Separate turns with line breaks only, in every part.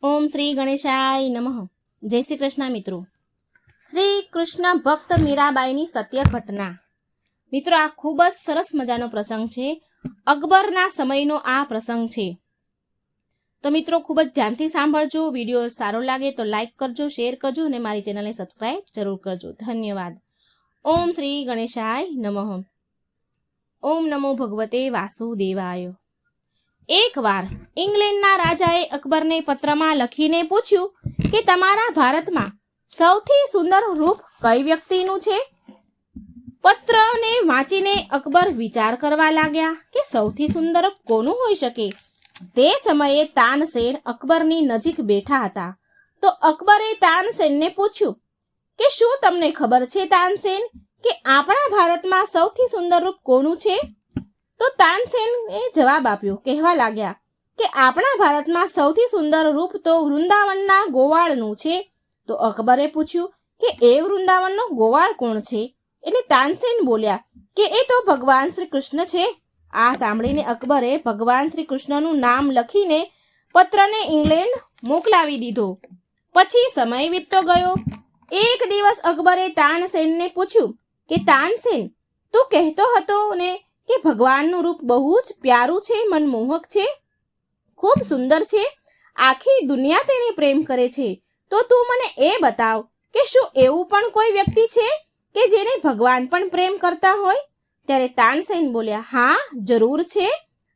ઓમ શ્રી ગણેશાય નમઃ. જય શ્રી કૃષ્ણ મિત્રો. શ્રી કૃષ્ણ ભક્ત મીરાબાઈની સત્ય ઘટના. મિત્રો, આ ખૂબ જ સરસ મજાનો પ્રસંગ છે. અકબરના સમયનો આ પ્રસંગ છે. તો મિત્રો, ખૂબ જ ધ્યાનથી સાંભળજો. વિડીયો સારો લાગે તો લાઈક કરજો, શેર કરજો અને મારી ચેનલને સબસ્ક્રાઈબ જરૂર કરજો. ધન્યવાદ. ઓમ શ્રી ગણેશાય નમઃ. ઓમ નમો ભગવતે વાસુદેવાય. એકવાર ઇંગ્લેન્ડના રાજાએ અકબરને પત્રમાં લખીને પૂછ્યું કે તમારા ભારતમાં સૌથી સુંદર રૂપ કઈ વ્યક્તિનું છે? પત્રને વાંચીને અકબર વિચાર કરવા લાગ્યા કે સૌથી સુંદર કોનું હોઈ શકે. તે સમયે તાનસેન અકબરની નજીક બેઠા હતા. તો અકબરે તાનસેનને પૂછ્યું કે શું તમને ખબર છે તાનસેન કે આપણા ભારતમાં સૌથી સુંદર રૂપ કોનું છે? તો તાનસેને જવાબ આપ્યો, કહેવા લાગ્યા કે આપણા ભારતમાં સૌથી સુંદર રૂપ તો વૃંદાવનના ગોવાળનું છે. તો અકબરે પૂછ્યું કે એ વૃંદાવનનો ગોવાળ કોણ છે? એટલે તાનસેન બોલ્યા કે એ તો ભગવાન શ્રી કૃષ્ણ છે. આ સાંભળીને અકબરે ભગવાન શ્રી કૃષ્ણનું નામ લખીને પત્રને ઇંગ્લેન્ડ મોકલાવી દીધો. પછી સમય વીતતો ગયો. એક દિવસ અકબરે તાનસેનને પૂછ્યું કે તાનસેન, તું કહેતો હતો ને કે ભગવાનનું રૂપ બહુ જ પ્યારું છે, મનમોહક છે, ખૂબ સુંદર છે, આખી દુનિયા તેને પ્રેમ કરે છે. તો તું મને એ બતાવ કે શું એવું પણ કોઈ વ્યક્તિ છે કે જેને ભગવાન પણ પ્રેમ કરતા હોય? ત્યારે તાનસેન બોલ્યા, હા, જરૂર છે.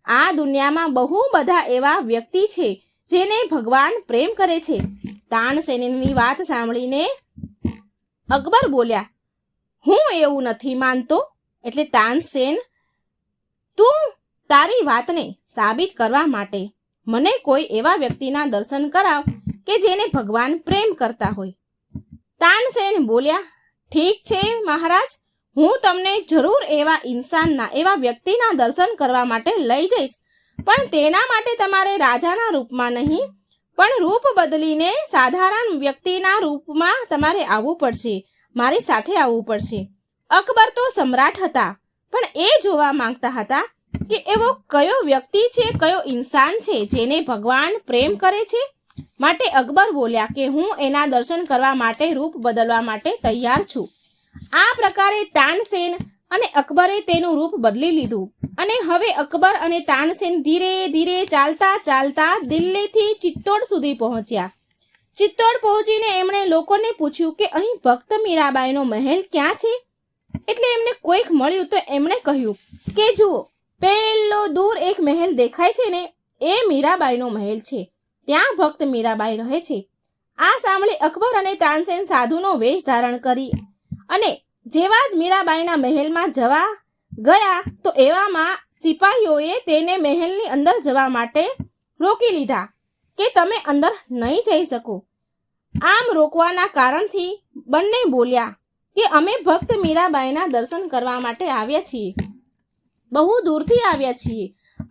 આ દુનિયામાં બહુ બધા એવા વ્યક્તિ છે જેને ભગવાન પ્રેમ કરે છે. તાનસેનની વાત સાંભળીને અકબર બોલ્યા, હું એવું નથી માનતો. એટલે તાનસેન, તું તારી વાતને સાબિત કરવા માટે મને કોઈ એવા વ્યક્તિના દર્શન કરાવ કે જેને ભગવાન પ્રેમ કરતા હોય. તાનસેન બોલ્યા, ઠીક છે મહારાજ, હું તમને જરૂર એવા ઇન્સાનના, એવા વ્યક્તિના દર્શન કરવા માટે લઈ જઈશ. પણ તેના માટે તમારે રાજાના રૂપમાં નહીં, પણ રૂપ બદલીને સાધારણ વ્યક્તિના રૂપમાં તમારે આવવું પડશે, મારી સાથે આવવું પડશે. અકબર તો સમ્રાટ હતા, પણ એ જોવા માંગતા હતા કે એવો કયો વ્યક્તિ છે, કયો ઇન્સાન છે જેને ભગવાન પ્રેમ કરે છે. માટે અકબર બોલ્યા કે હું એના દર્શન કરવા માટે, રૂપ બદલવા માટે તૈયાર છું. આ પ્રકારે તાનસેન અને અકબરે તેનું રૂપ બદલી લીધું અને હવે અકબર અને તાનસેન ધીરે ધીરે ચાલતા ચાલતા દિલ્હીથી ચિત્તોડ સુધી પહોંચ્યા. ચિત્તોડ પહોંચીને એમણે લોકોને પૂછ્યું કે અહીં ભક્ત મીરાબાઈનો મહેલ ક્યાં છે? એટલે એમને કોઈક મળ્યું તો એમણે કહ્યું કે જુઓ, પેલો દૂર એક મહેલ દેખાય છે ને, એ મીરાબાઈનો મહેલ છે, ત્યાં ભક્ત મીરાબાઈ રહે છે. આ સાંભળી અકબર અને તાનસેન સાધુનો વેશ ધારણ કરી અને જેવા જ મીરાબાઈના મહેલમાં જવા ગયા તો એવામાં સિપાહીઓએ તેને મહેલની અંદર જવા માટે રોકી લીધા કે તમે અંદર નહીં જઈ શકો. આમ રોકવાના કારણથી બંને બોલ્યા કે અમે ભક્ત મીરાબાઈના દર્શન કરવા માટે આવ્યા છીએ, બહુ દૂરથી આવ્યા છીએ,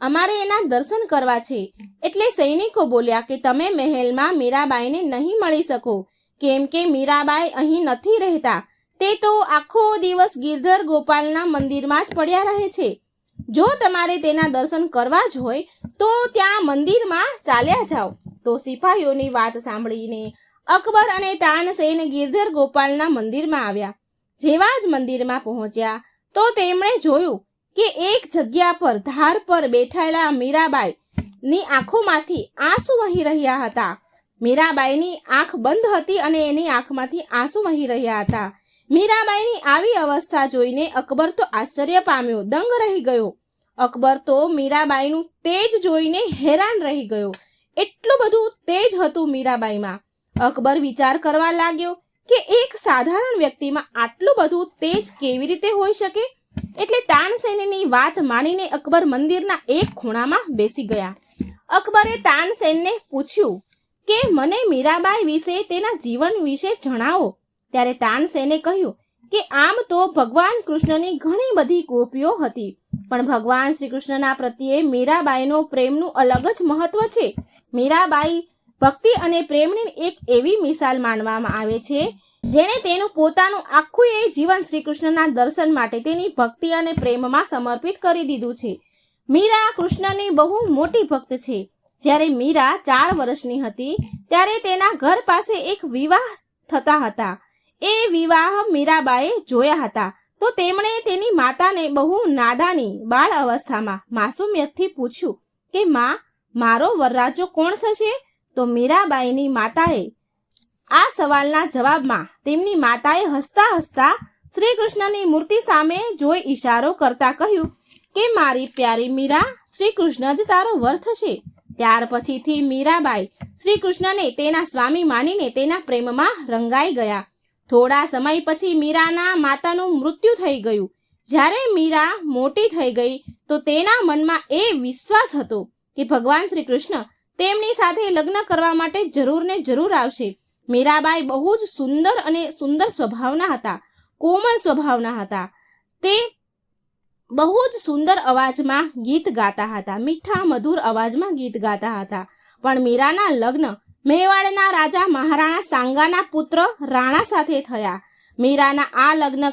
અમારે એના દર્શન કરવા છે. એટલે સૈનિકો બોલ્યા કે તમે મહેલમાં મીરાબાઈને નહીં મળી શકો, કેમ કે મીરાબાઈ અહીં નથી રહેતા. તે તો આખો દિવસ ગિરધર ગોપાલના મંદિરમાં જ પડ્યા રહે છે. જો તમારે તેના દર્શન કરવા જ હોય તો ત્યાં મંદિરમાં ચાલ્યા જાઓ. તો સિપાહીઓની વાત સાંભળીને અકબર અને તાનસેન ગિરધર ગોપાલના મંદિરમાં આવ્યા. જેવા જ મંદિરમાં પહોંચ્યા તો તેમણે જોયું કે એક જગ્યા પર ધાર પર બેઠેલા મીરાબાઈની આંખોમાંથી આંસુ વહી રહ્યા હતા. મીરાબાઈની આંખ બંધ હતી અને એની આંખમાંથી આંસુ વહી રહ્યા હતા. મીરાબાઈની આવી અવસ્થા જોઈને અકબર તો આશ્ચર્ય પામ્યો, દંગ રહી ગયો. અકબર તો મીરાબાઈનું તેજ જોઈને હેરાન રહી ગયો. એટલું બધું તેજ હતું મીરાબાઈમાં. અકબર વિચાર કરવા લાગ્યો કે એક સાધારણ વ્યક્તિમાં આટલું બધું તેજ કેવી રીતે હોઈ શકે. એટલે તાનસેનની વાત માનીને અકબર મંદિરના એક ખૂણામાં બેસી ગયા. અકબરે તાનસેનને પૂછ્યું કે મને મીરાબાઈ વિશે, તેના જીવન વિશે જણાવો. ત્યારે તાનસેને કહ્યું કે આમ તો ભગવાન કૃષ્ણની ઘણી બધી ગોપીઓ હતી, પણ ભગવાન શ્રી કૃષ્ણના પ્રત્યે મીરાબાઈનો પ્રેમનું અલગ જ મહત્વ છે. મીરાબાઈ ભક્તિ અને પ્રેમની એક એવી મિસાલ માનવામાં આવે છે જેણે તેનું પોતાનું આખું એ જીવન શ્રી કૃષ્ણના દર્શન માટે, તેની ભક્તિ અને પ્રેમમાં સમર્પિત કરી દીધું છે. મીરા કૃષ્ણની બહુ મોટી ભક્ત છે. જ્યારે મીરા 4 વર્ષની હતી ત્યારે તેના ઘર પાસે એક વિવાહ થતા હતા. એ વિવાહ મીરાબાઈએ જોયા હતા તો તેમણે તેની માતાને બહુ નાદાની બાળ અવસ્થામાં માસુમિયતથી પૂછ્યું કે માં, મારો વરરાજો કોણ થશે? તો મીરાબાઈની માતાએ આ સવાલના જવાબમાં તેમની માતાએ હસતા હસતા શ્રી કૃષ્ણની મૂર્તિ સામે જોઈ ઈશારો કરતા કહ્યું કે મારી પ્યારી મીરા, શ્રી કૃષ્ણ જ તારો વર થશે. ત્યાર પછીથી મીરાબાઈ શ્રી કૃષ્ણને તેના સ્વામી માનીને તેના પ્રેમમાં રંગાઈ ગયા. થોડા સમય પછી મીરાના માતાનું મૃત્યુ થઈ ગયું. જ્યારે મીરા મોટી થઈ ગઈ તો તેના મનમાં એ વિશ્વાસ હતો કે ભગવાન શ્રી કૃષ્ણ તેમની સાથે લગ્ન કરવા માટે જરૂર ને જરૂર આવશે. મીરાબાઈ બહુ જ સુંદર સ્વભાવના હતા, કોમળ સ્વભાવના હતા. તે બહુ જ સુંદર અવાજમાં ગીત ગાતા હતા, મીઠા મધુર અવાજમાં ગીત ગાતા હતા. પણ મીરાના લગ્ન મેવાડના રાજા મહારાણા સાંગાના પુત્ર રાણા સાથે થયા. મીરા આ લગ્ન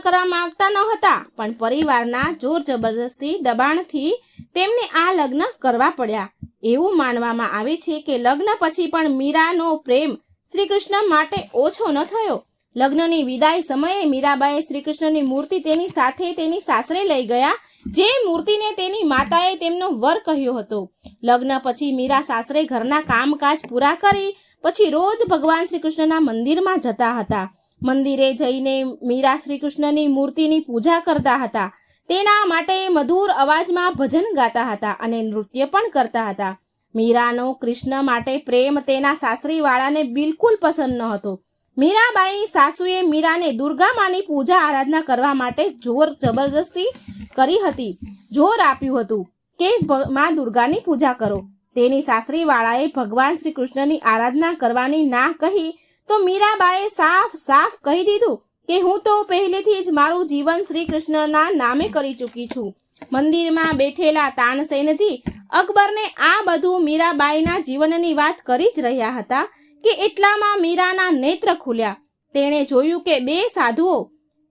કરવા માંગતા ન હતા, પણ પરિવારના જોર જબરદસ્તી દબાણથી તેમને આ લગ્ન કરવા પડ્યા. એવું માનવામાં આવે છે કે લગ્ન પછી પણ મીરાનો પ્રેમ શ્રી કૃષ્ણ માટે ઓછો ન થયો. લગ્નની વિદાય સમયે મીરાબાઈએ શ્રી કૃષ્ણની મૂર્તિ તેની સાથે તેની સાસરે લઈ ગયા, જે મૂર્તિને તેની માતાએ તેમનો વર કહ્યો હતો. લગ્ન પછી મીરા સાસરે ઘરના કામકાજ પૂરા કરી પછી રોજ ભગવાન શ્રી કૃષ્ણના મંદિરમાં જતા હતા. મંદિરે જઈને મીરા શ્રી કૃષ્ણની મૂર્તિની પૂજા કરતા હતા. તેના માટે મધુર અવાજમાં ભજન ગાતા હતા અને નૃત્ય પણ કરતા હતા. મીરાનો કૃષ્ણ માટે પ્રેમ તેના સાસરીવાળાને બિલકુલ પસંદ ન હતો. મીરાબાઈની સાસુએ મીરાને દુર્ગા માની પૂજા આરાધના કરવા માટે જોર જબરજસ્તી કરી હતી. જોર આપ્યું હતું કે માં દુર્ગાની પૂજા કરો. તેની સાસરીવાળાએ ભગવાન શ્રી કૃષ્ણની આરાધના કરવાની ના કહી તો મીરાબાઈએ સાફ કહી દીધું કે હું તો પહેલેથી જ મારું જીવન શ્રી કૃષ્ણના નામે કરી ચૂકી છું. મંદિરમાં બેઠેલા તાનસેનજી અકબરને આ બધું મીરાબાઈના જીવનની વાત કરી જ રહ્યા હતા કે એટલામાં મીરાના નેત્ર ખુલ્યા. તેણે જોયું કે બે સાધુઓ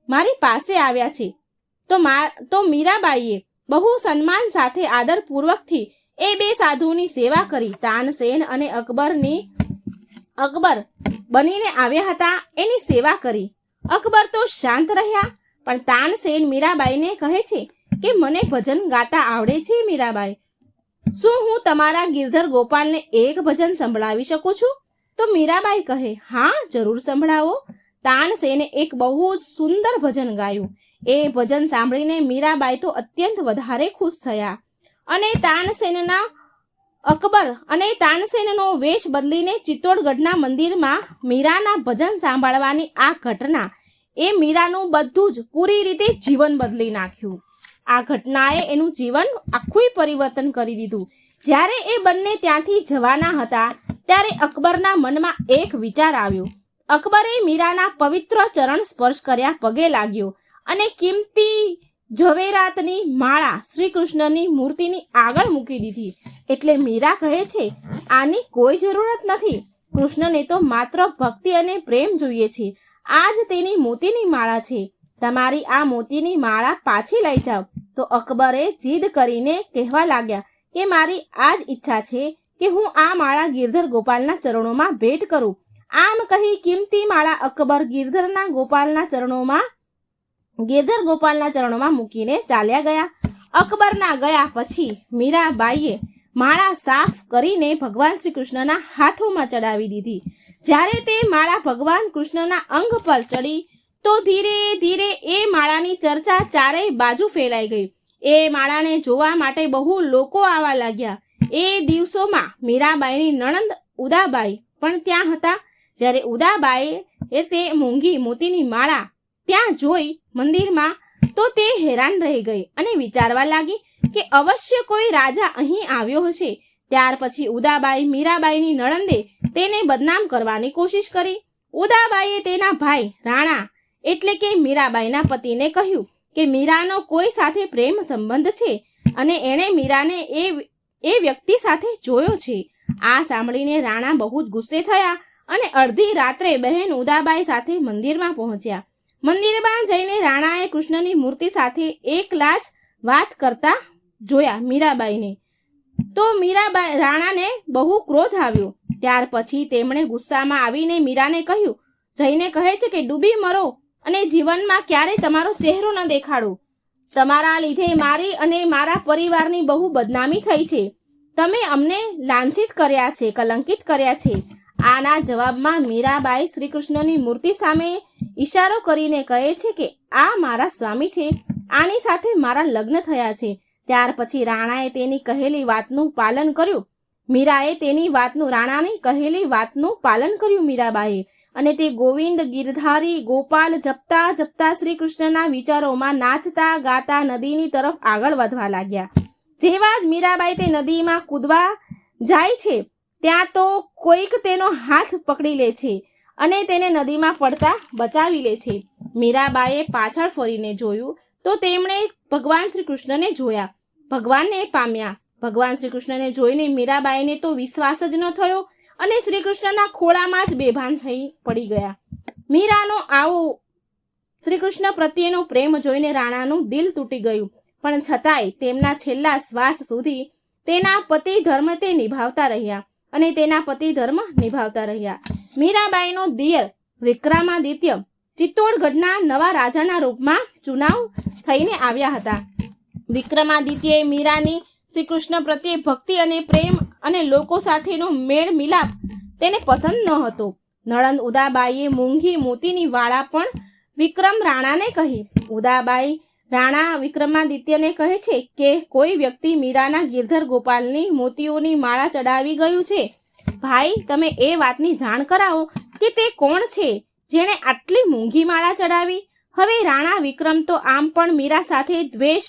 મારી પાસે આવ્યા છે. તો મીરાબાઈએ બહુ સન્માન સાથે આદરપૂર્વકથી એ બે સાધુની સેવા કરી. તાનસેન અને અકબર બનીને આવ્યા હતા, એની સેવા કરી. અકબર તો શાંત રહ્યા, પણ તાનસેન મીરાબાઈને કહે છે કે મને ભજન ગાતા આવડે છે મીરાબાઈ, શું હું તમારા ગિરધર ગોપાલને એક ભજન સંભળાવી શકું છું? તો મીરાબાઈ કહે, હા જરૂર સંભળાવો. તાનસેને એક બહુ જ સુંદર ભજન ગાયું. એ ભજન સાંભળીને મીરાબાઈ તો અત્યંત વધારે ખુશ થયા અને તાનસેનનો વેશ બદલીને ચિત્તોડગઢના મંદિરમાં મીરાના ભજન સાંભળવાની આ ઘટના એ મીરાનું બધું જ પૂરી રીતે જીવન બદલી નાખ્યું. આ ઘટનાએ એનું જીવન આખું પરિવર્તન કરી દીધું. જ્યારે એ બંને ત્યાંથી જવાના હતા ત્યારે અકબરના મનમાં એક વિચાર આવ્યો. અકબરે મીરાના પવિત્ર ચરણ સ્પર્શ કર્યા, પગે લાગ્યો અને કિંમતી ઝવેરાતની માળા શ્રી કૃષ્ણની મૂર્તિની આગળ મૂકી દીધી. એટલે મીરા કહે છે, આની કોઈ જરૂરત નથી. કૃષ્ણને તો માત્ર ભક્તિ અને પ્રેમ જોઈએ છે. આ જ તેની મોતીની માળા છે. તમારી આ મોતીની માળા પાછી લઈ જાઓ. તો અકબરે જીદ કરીને કહેવા લાગ્યા કે મારી આ જ ઈચ્છા છે કે હું આ માળા ગિરધર ગોપાલના ચરણોમાં ભેટ કરું. આમ કહી કિંમતી માળા અકબર ગિરધર ગોપાલના ચરણોમાં મૂકીને ચાલ્યા ગયા. અકબરના ગયા પછી મીરાબાઈએ માળા સાફ કરીને ભગવાન શ્રી કૃષ્ણના હાથોમાં ચડાવી દીધી. જ્યારે તે માળા ભગવાન કૃષ્ણના અંગ પર ચડી તો ધીરે ધીરે એ માળાની ચર્ચા ચારેય બાજુ ફેલાઈ ગઈ. એ માળાને જોવા માટે બહુ લોકો આવવા લાગ્યા. એ દિવસોમાં મીરાબાઈની નણંદ ઉદાબાઈ પણ ત્યાં હતા. જ્યારે ઉદાબાઈએ તે મોંઘી મોતીની માળા ત્યાં જોઈ મંદિરમાં તો તે હેરાન રહી ગઈ અને વિચારવા લાગી કે અવશ્ય કોઈ રાજા અહીં આવ્યો હશે. ત્યાર પછી ઉદાબાઈ મીરાબાઈની નણંદે તેને બદનામ કરવાની કોશિશ કરી. ઉદાબાઈએ તેના ભાઈ રાણા એટલે કે મીરાબાઈના પતિને કહ્યું કે મીરાનો કોઈ સાથે પ્રેમ સંબંધ છે અને એણે મીરાને એ વ્યક્તિ સાથે જોયો છે. આ સાંભળીને રાણા બહુ જ ગુસ્સે થયા અને અડધી રાત્રે બહેન ઉદાબાઈ સાથે મંદિરમાં પહોંચ્યા. મંદિરમાં જઈને રાણાએ કૃષ્ણની મૂર્તિ સાથે એકલા જ વાત કરતા જોયા મીરાબાઈને. તો મીરાબાઈ રાણાને બહુ ક્રોધ આવ્યો. ત્યાર પછી તેમણે ગુસ્સામાં આવીને મીરાને કહ્યું, જઈને કહે છે કે ડૂબી મરો અને જીવનમાં ક્યારેય તમારો ચહેરો ન દેખાડો. તમારા લીધે મારી અને મારા પરિવારની બહુ બદનામી થઈ છે. તમે અમને લાંછિત કર્યા છે, કલંકિત કર્યા છે. આના જવાબમાં મીરાબાઈ શ્રી કૃષ્ણની મૂર્તિ સામે ઈશારો કરીને કહે છે કે આ મારા સ્વામી છે, આની સાથે મારા લગ્ન થયા છે. ત્યાર પછી રાણાએ તેની કહેલી વાતનું પાલન કર્યું. રાણાની કહેલી વાતનું પાલન કર્યું મીરાબાઈએ, અને તે ગોવિંદ ગિરધારી ગોપાલ જપતા જપતા શ્રી કૃષ્ણના વિચારોમાં નાચતા ગાતા નદીની તરફ આગળ વધવા લાગ્યા. જેવા જ મીરાબાઈ તે નદીમાં કૂદવા જાય છે ત્યાં તો કોઈક તેનો હાથ પકડી લે છે અને તેને નદીમાં પડતા બચાવી લે છે. મીરાબાઈએ પાછળ ફરીને જોયું તો તેમણે ભગવાન શ્રી કૃષ્ણને જોયા, ભગવાનને પામ્યા. ભગવાન શ્રી કૃષ્ણને જોઈને મીરાબાઈને તો વિશ્વાસ જ ન થયો અને શ્રી કૃષ્ણના ખોળામાં જ બેભાન થઈ પડી ગયા. મીરાનો આવો શ્રી કૃષ્ણ પ્રત્યેનો પ્રેમ જોઈને રાણાનું દિલ તૂટી ગયું, પણ છતાંય તેમના છેલ્લા શ્વાસ સુધી તેના પતિ ધર્મ તે નિભાવતા રહ્યા. મીરાબાઈનો દિયર વિક્રમાદિત્ય ચિત્તોડગઢના નવા રાજાના રૂપમાં ચુનાવ થઈને આવ્યા હતા. વિક્રમાદિત્યએ મીરાની શ્રી કૃષ્ણ પ્રત્યે ભક્તિ અને પ્રેમ અને લોકો સાથેનો મેળ મિલાપ તેને પસંદ ન હતો. નણંદ ઉદાબાઈએ મૂંગી મોતીની વાળા પણ વિક્રમ રાણાને કહી. ઉદાબાઈ રાણા વિક્રમાદિત્યને કહે છે કે કોઈ વ્યક્તિ મીરાના ગિરધર ગોપાલની મોતીઓની માળા ચડાવી ગયું છે. ભાઈ, તમે એ વાતની જાણ કરાવો કે તે કોણ છે જેણે આટલી મૂંઘી માળા ચડાવી. હવે રાણા વિક્રમ તો આમ પણ મીરા સાથે દ્વેષ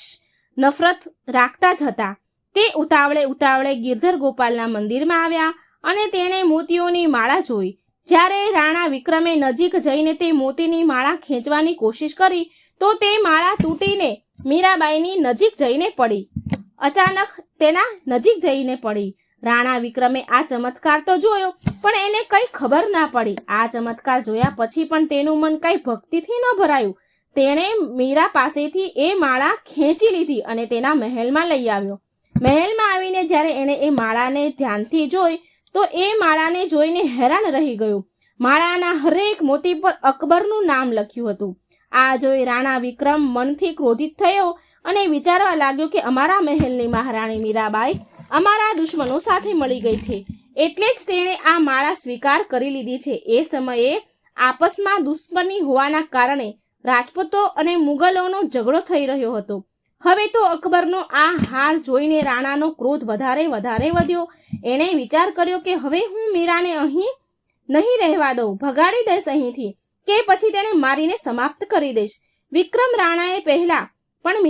નફરત રાખતા જ હતા. તે ઉતાવળે ગિરધર ગોપાલના મંદિરમાં આવ્યા અને તેણે મોતીઓની માળા જોઈ. જ્યારે રાણા વિક્રમે નજીક જઈને તે મોતીની માળા ખેંચવાની કોશિશ કરી તો તે માળા તૂટીને મીરાબાઈની નજીક જઈને પડી. અચાનક તેના નજીક જઈને પડી. રાણા વિક્રમે આ ચમત્કાર તો જોયો, પણ એને કંઈ ખબર ના પડી. આ ચમત્કાર જોયા પછી પણ તેનું મન કંઈ ભક્તિથી ન ભરાયું. તેણે મીરા પાસેથી એ માળા ખેંચી લીધી અને તેના મહેલમાં લઈ આવ્યો. મહેલમાં આવીને જ્યારે એણે એ માળાને ધ્યાનથી જોઈ તો એ માળાને જોઈને હેરાન રહી ગયો. માળાના હરેક મોતી પર અકબરનું નામ લખ્યું હતું. આ જોઈ રાણા વિક્રમ મનથી ક્રોધિત થયો અને વિચારવા લાગ્યો કે અમારા મહેલની મહારાણી મીરાબાઈ અમારા દુશ્મનો સાથે મળી ગઈ છે, એટલે જ તેણે આ માળા સ્વીકાર કરી લીધી છે. એ સમયે આપસમાં દુશ્મની હોવાના કારણે રાજપૂતો અને મુગલોનો ઝઘડો થઈ રહ્યો હતો. હવે તો અકબરનો આ હાલ જોઈને રાણાનો ક્રોધ વધારે વધ્યો. એણે વિચાર કર્યો કે હવે હું મીરાને અહીં નહીં રહેવા દઉં, ભગાડી દઈશ અહીંથી, કે પછી તેને મારીને સમાપ્ત કરી દઈશ. વિક્રમ રાણાએ પહેલા પણ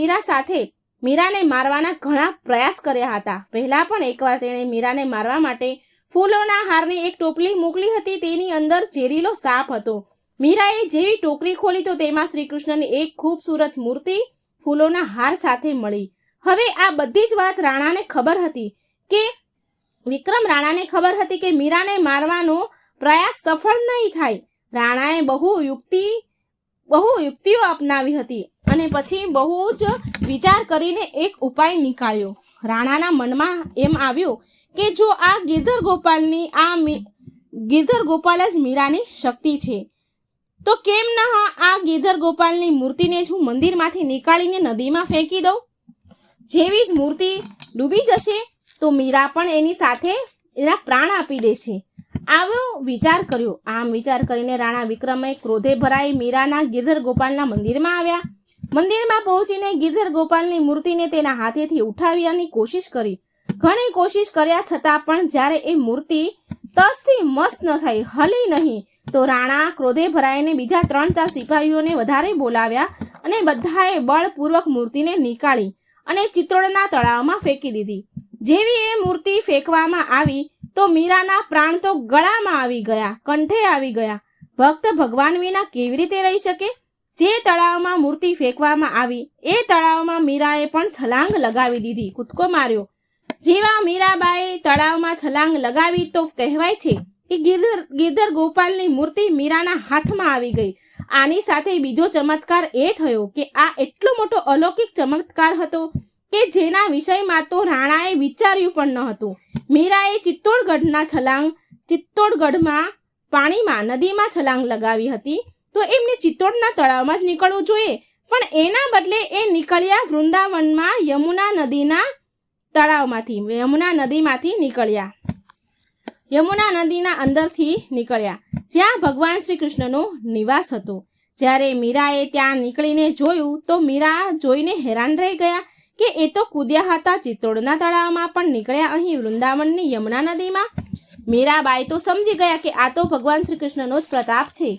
મીરાને મારવાના ઘણા પ્રયાસ કર્યા હતા. પહેલા પણ એકવાર તેણે મીરાને મારવા માટે ફૂલોના હારની એક ટોપલી મોકલી હતી. તેની અંદર ઝેરીલો સાપ હતો. મીરાએ જેવી ટોકરી ખોલી તો તેમાં શ્રી કૃષ્ણની એક ખૂબસૂરત મૂર્તિ ફૂલોના હાર સાથે મળી. હવે આ બધી જ વાત રાણાને ખબર હતી કે મીરાને મારવાનો પ્રયાસ સફળ નહીં થાય. રાણાએ બહુ યુક્તિઓ અપનાવી હતી અને પછી બહુ જ વિચાર કરીને એક ઉપાય નીકાળ્યો. રાણાના મનમાં એમ આવ્યું કે જો આ ગિરધર ગોપાલ જ મીરાની શક્તિ છે તો કેમ ન આ ગિરધર ગોપાલની મૂર્તિને જ હું મંદિરમાંથી નીકાળીને નદીમાં ફેંકી દઉં. જેવી જ મૂર્તિ ડૂબી જશે તો મીરા પણ એની સાથે એના પ્રાણ આપી દેશે. આવો વિચાર કર્યો. આમ વિચાર કરીને રાણા વિક્રમે ક્રોધે ભરાઈ મીરાના ગિરધર ગોપાલના મંદિરમાં આવ્યા. મંદિરમાં પહોંચીને ગિરધર ગોપાલની મૂર્તિને તેના હાથેથી ઉઠાવવાની કોશિશ કરી. ઘણી કોશિશ કર્યા છતાં પણ જ્યારે એ મૂર્તિ તસથી મસ્ત ન થઈ, હલી નહીં, તો રાણા ક્રોધે ભરાઈને બીજા 3-4 સિપાહીઓને વધારે બોલાવ્યા અને બધાએ બળપૂર્વક મૂર્તિને નીકાળી અને ચિત્તોડના તળાવમાં ફેંકી દીધી. જેવી એ મૂર્તિ ફેંકવામાં આવી તો મીરાના પ્રાણ તો ગળામાં આવી ગયા, કંઠે આવી ગયા. ભક્ત ભગવાન વિના કેવી રીતે રહી શકે? જે તળાવમાં મૂર્તિ ફેંકવામાં આવી એ તળાવમાં મીરાએ પણ છલાંગ લગાવી દીધી, કૂદકો માર્યો. જેવા મીરાબાઈએ તળાવમાં છલાંગ લગાવી તો કહેવાય છે કે ગિરધર ગોપાલની મૂર્તિ મીરાના હાથમાં આવી ગઈ. આની સાથે બીજો ચમત્કાર એ થયો કે આ એટલો મોટો અલૌકિક ચમત્કાર હતો કે જેના વિષયમાં તો રાણાએ વિચાર્યું પણ ન હતું. મીરાએ ચિત્તોડગઢમાં પાણીમાં નદીમાં છલાંગ લગાવી હતી, તો એમને ચિત્તોડના તળાવમાં જ નીકળવું જોઈએ, પણ એના બદલે એ નીકળ્યા વૃંદાવનમાં યમુના નદીમાંથી નીકળ્યા. યમુના નદીના અંદરથી નીકળ્યા, જ્યાં ભગવાન શ્રી કૃષ્ણનો નિવાસ હતો. જ્યારે મીરાએ ત્યાં નીકળીને જોયું તો મીરા જોઈને હેરાન રહી ગયા કે એ તો કૂદ્યા હતા ચિત્તોડના તળાવમાં, પણ નીકળ્યા અહીં વૃંદાવનની યમુના નદીમાં. મીરાબાઈ તો સમજી ગયા કે આ તો ભગવાન શ્રી કૃષ્ણનો જ પ્રતાપ છે.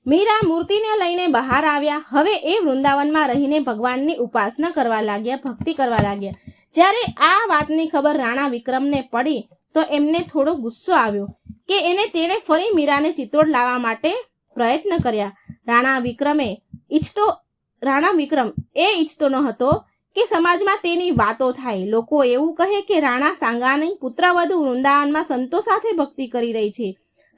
મીરા મૂર્તિને લઈને બહાર આવ્યા. હવે એ વૃંદાવનમાં રહીને ભગવાનની ઉપાસના કરવા લાગ્યા, ભક્તિ કરવા લાગ્યા. જ્યારે આ વાતની ખબર રાણા વિક્રમને પડી તો એમને થોડો ગુસ્સો આવ્યો કે તેણે ફરી મીરાને ચિત્તોડ લાવવા માટે પ્રયત્ન કર્યા. રાણા વિક્રમ ઈચ્છતો ન હતો કે સમાજમાં તેની વાતો થાય. લોકો એવું કહે કે રાણા સાંગાની પુત્રવધુ વૃંદાવનમાં સંતો સાથે ભક્તિ કરી રહી છે.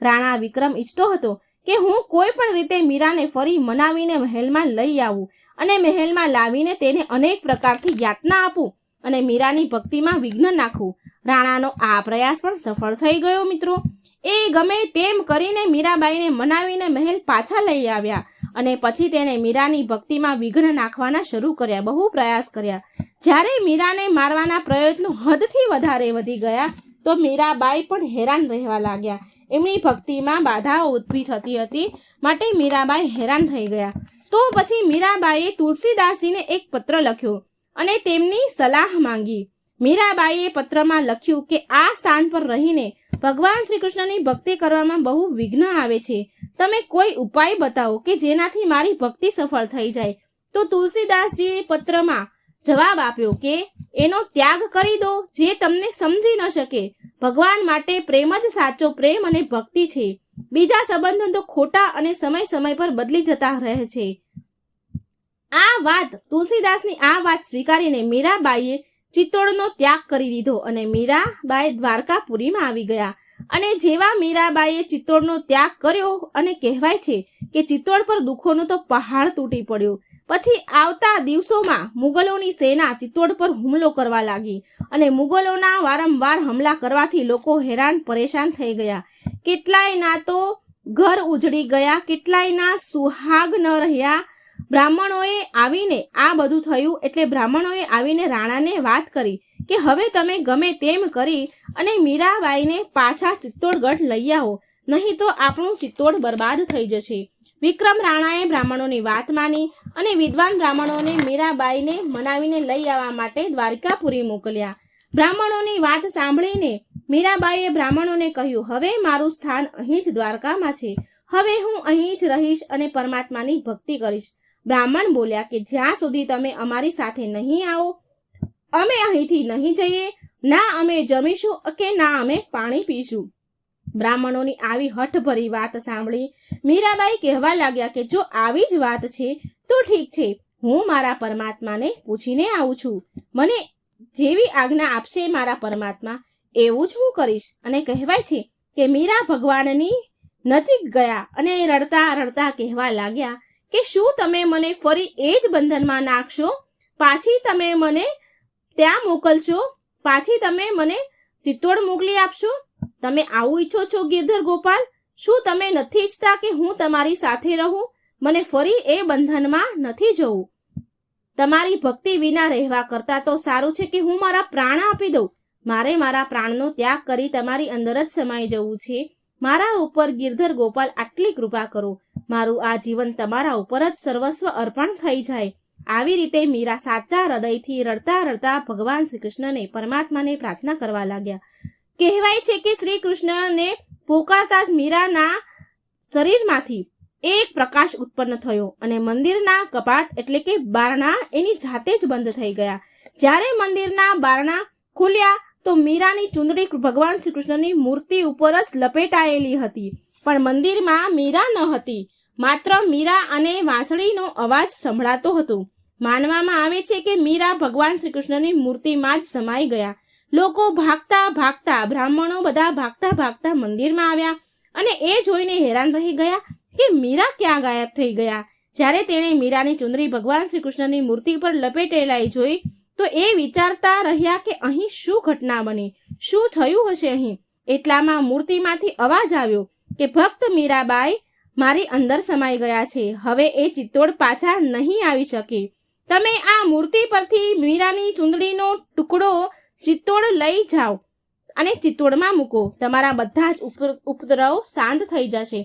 રાણા વિક્રમ ઈચ્છતો હતો કે હું કોઈ પણ રીતે મીરાને ફરી મનાવીને મહેલમાં લઈ આવું અને મહેલમાં લાવીને તેને અનેક પ્રકારથી યાતના આપું અને મીરાની ભક્તિમાં વિઘ્ન નાખું. રાણાનો આ પ્રયાસ પણ સફળ થઈ ગયો. મિત્રો, એ ગમે તેમ કરીને મીરાબાઈને મનાવીને મહેલ પાછા લઈ આવ્યા અને પછી તેણે મીરાની ભક્તિમાં વિઘ્ન નાખવાના શરૂ કર્યા. બહુ પ્રયાસ કર્યા. જ્યારે મીરાને મારવાના પ્રયત્નો હદથી વધારે વધી ગયા તો મીરાબાઈ પણ હેરાન રહેવા લાગ્યા. એમની ભક્તિમાં બાધાઓ ઊભી થતી હતી, માટે મીરાબાઈ હેરાન થઈ ગયા. તો પછી મીરાબાઈએ તુલસીદાસજીને એક પત્ર લખ્યો અને તેમની સલાહ માંગી. મીરાબાઈએ પત્રમાં લખ્યું કે આ સ્થાન પર રહીને ભગવાન શ્રી કૃષ્ણની ભક્તિ કરવામાં બહુ વિઘ્ન આવે છે. તમે કોઈ ઉપાય બતાવો કે જેનાથી મારી ભક્તિ સફળ થઈ જાય. તો તુલસીદાસજીએ પત્રમાં જવાબ આપ્યો કે એનો ત્યાગ કરી દો જે તમને સમજી ન શકે. ભગવાન માટે પ્રેમ જ સાચો પ્રેમ અને ભક્તિ છે. બીજા સંબંધો તો ખોટા અને સમય પર બદલી જતા રહે છે. તુલસીદાસની આ વાત સ્વીકારીને મીરાબાઈએ ચિત્તોડનો ત્યાગ કરી દીધો અને મીરાબાઈ દ્વારકાપુરીમાં આવી ગયા. અને જેવા મીરાબાઈએ ચિત્તોડનો ત્યાગ કર્યો અને કહેવાય છે કે ચિત્તોડ પર દુઃખોનો તો પહાડ તૂટી પડ્યો. પછી આવતા દિવસોમાં મુગલોની સેના ચિત્તોડ પર હુમલો કરવા લાગી અને મુગલોના વારંવાર હુમલા કરવાથી લોકો હેરાન પરેશાન થઈ ગયા. કેટલાયના તો ઘર ઉજળી ગયા, કેટલાયના સુહાગ ન રહ્યા. બ્રાહ્મણોએ આવીને આ બધું થયું એટલે બ્રાહ્મણોએ આવીને રાણાને વાત કરી કે હવે તમે ગમે તેમ કરી અને મીરાબાઈને પાછા ચિત્તોડગઢ લઈ આવો, નહીં તો આપણું ચિત્તોડ બરબાદ થઈ જશે. વિક્રમ રાણાએ બ્રાહ્મણોની વાત માની અને વિદ્વાન બ્રાહ્મણોને મીરાબાઈને મનાવીને લઈ આવવા માટે દ્વારકાપુરી મોકલ્યા. બ્રાહ્મણોની વાત સાંભળીને મીરાબાઈએ બ્રાહ્મણોને કહ્યું, હવે મારું સ્થાન અહીં જ દ્વારકામાં છે. હવે હું અહીં જ રહીશ અને પરમાત્માની ભક્તિ કરીશ. બ્રાહ્મણ બોલ્યા કે જ્યાં સુધી તમે અમારી સાથે નહીં આવો અમે અહીંથી નહીં જઈએ. ના અમે જમીશું કે ના અમે પાણી પીશું. બ્રાહ્મણોની આવી હઠભરી વાત સાંભળી મીરાબાઈ કહેવા લાગ્યા કે જો આવી જ વાત છે તો ઠીક છે, હું મારા પરમાત્માને પૂછીને આવું છું. મને જેવી આજ્ઞા આપશે મારા પરમાત્મા એવું જ હું કરીશ. અને કહેવાય છે કે મીરા ભગવાનની નજીક ગયા અને રડતા રડતા કહેવા લાગ્યા કે શું તમે મને ફરી એ જ બંધનમાં નાખશો? પાછી તમે મને ત્યાં મોકલશો? પાછી તમે મને ચિત્તોડ મોકલી આપશો? તમે આવું ઈચ્છો છો ગિરધર ગોપાલ? શું તમે નથી ઈચ્છતા કે હું તમારી સાથે રહું? મને ફરી એ બંધનમાં નથી જવું. તમારી ભક્તિ વિના રહેવા કરતાં તો સારું છે કે હું મારા પ્રાણ આપી દઉં. મારે મારા પ્રાણનો ત્યાગ કરી તમારી અંદર જ સમાઈ જવું છે. મારા ઉપર ગિરધર ગોપાલ આટલી કૃપા કરો. મારું આ જીવન તમારા ઉપર જ સર્વસ્વ અર્પણ થઈ જાય. આવી રીતે મીરા સાચા હૃદયથી રડતા રડતા ભગવાન શ્રી કૃષ્ણને પરમાત્માને પ્રાર્થના કરવા લાગ્યા. કહેવાય છે કે શ્રી કૃષ્ણને પોકારતા જ મીરાના શરીરમાંથી એક પ્રકાશ ઉત્પન્ન થયો અને મંદિરના કપાટ એટલે કે બારણા એની જાતે જ બંધ થઈ ગયા. જ્યારે મંદિરના બારણા ખુલ્યા તો મીરાની ચુંદડી ભગવાન શ્રી કૃષ્ણની મૂર્તિ ઉપર જ લપેટાયેલી હતી, પણ મંદિરમાં મીરા ન હતી. માત્ર મીરા અને વાંસળીનો અવાજ સંભળાતો હતો. માનવામાં આવે છે કે મીરા ભગવાન શ્રી કૃષ્ણની મૂર્તિમાં જ સમાઈ ગયા. લોકો ભાગતા ભાગતા, બ્રાહ્મણો બધા ભાગતા ભાગતા મંદિરમાં આવ્યા અને એ જોઈને હેરાન રહી ગયા કે મીરા ક્યાં ગાયબ થઈ ગયા. જ્યારે તેણે મીરાની ચુંદડી ભગવાન શ્રી કૃષ્ણની મૂર્તિ પર લપેટેલાઈ જોઈ તો એ વિચારતા રહ્યા કે અહીં શું ઘટના બની, શું થયું હશે અહીં. એટલામાં મૂર્તિમાંથી અવાજ આવ્યો કે ભક્ત મીરાબાઈ મારી અંદર સમાઈ ગયા છે, હવે એ ચિત્તોડ પાછા નહીં આવી શકે. તમે આ મૂર્તિ પરથી મીરાની ચૂંદડીનો ટુકડો ચિત્તોડ લઈ જાઓ અને ચિત્તોડમાં મૂકો, તમારા બધા જ ઉપદ્રવ શાંત થઈ જશે.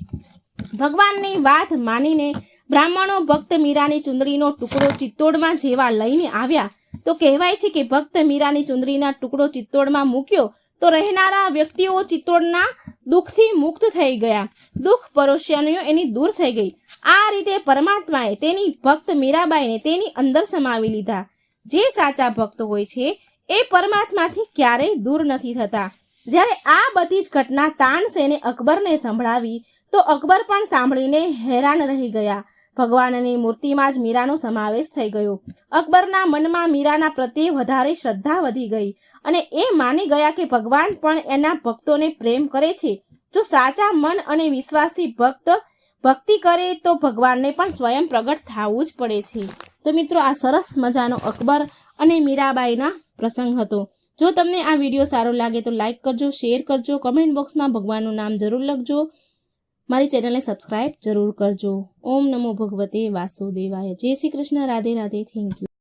ભગવાનની વાત માનીને બ્રાહ્મણો ભક્ત મીરાની ચૂંદડીનો ટુકડો ચિત્તોડમાં જેવા લઈને આવ્યા તો કહેવાય છે કે ભક્ત મીરાની ચૂંદડીના ટુકડો ચિત્તોડમાં મૂક્યો તો રહેનારા વ્યક્તિઓ ચિત્તોડના દુઃખથી મુક્ત થઈ ગયા, દુઃખ પરેશાનીઓ એની દૂર થઈ ગઈ. આ રીતે પરમાત્માએ તેની ભક્ત મીરાબાઈને તેની અંદર સમાવી લીધા. જે સાચા ભક્ત હોય છે એ પરમાત્માથી ક્યારેય દૂર નથી થતા. જ્યારે આ બધી જ ઘટના તાનસેને અકબરને સંભળાવી તો અકબર પણ સાંભળીને હેરાન રહી ગયા. ભગવાનની મૂર્તિમાં જ મીરાનો સમાવેશ થઈ ગયો. અકબરના મનમાં મીરાના પ્રત્યે વધારે શ્રદ્ધા વધી ગઈ અને એ માની ગયા કે ભગવાન પણ એના ભક્તોને પ્રેમ કરે છે. જો સાચા મન અને વિશ્વાસથી ભક્તિ કરે તો ભગવાનને પણ સ્વયં પ્રગટ થવું જ પડે છે. તો મિત્રો, આ સરસ મજાનો અકબર અને મીરાબાઈના પ્રસંગ હતો. જો તમને આ વિડીયો સારો લાગે તો લાઈક કરજો, શેર કરજો, કમેન્ટ બોક્સમાં ભગવાનનું નામ જરૂર લખજો. મારી ચેનલને સબસ્ક્રાઇબ જરૂર કરજો. ઓમ નમો ભગવતે વાસુદેવાય. જય શ્રી કૃષ્ણ. રાધે રાધે. Thank you.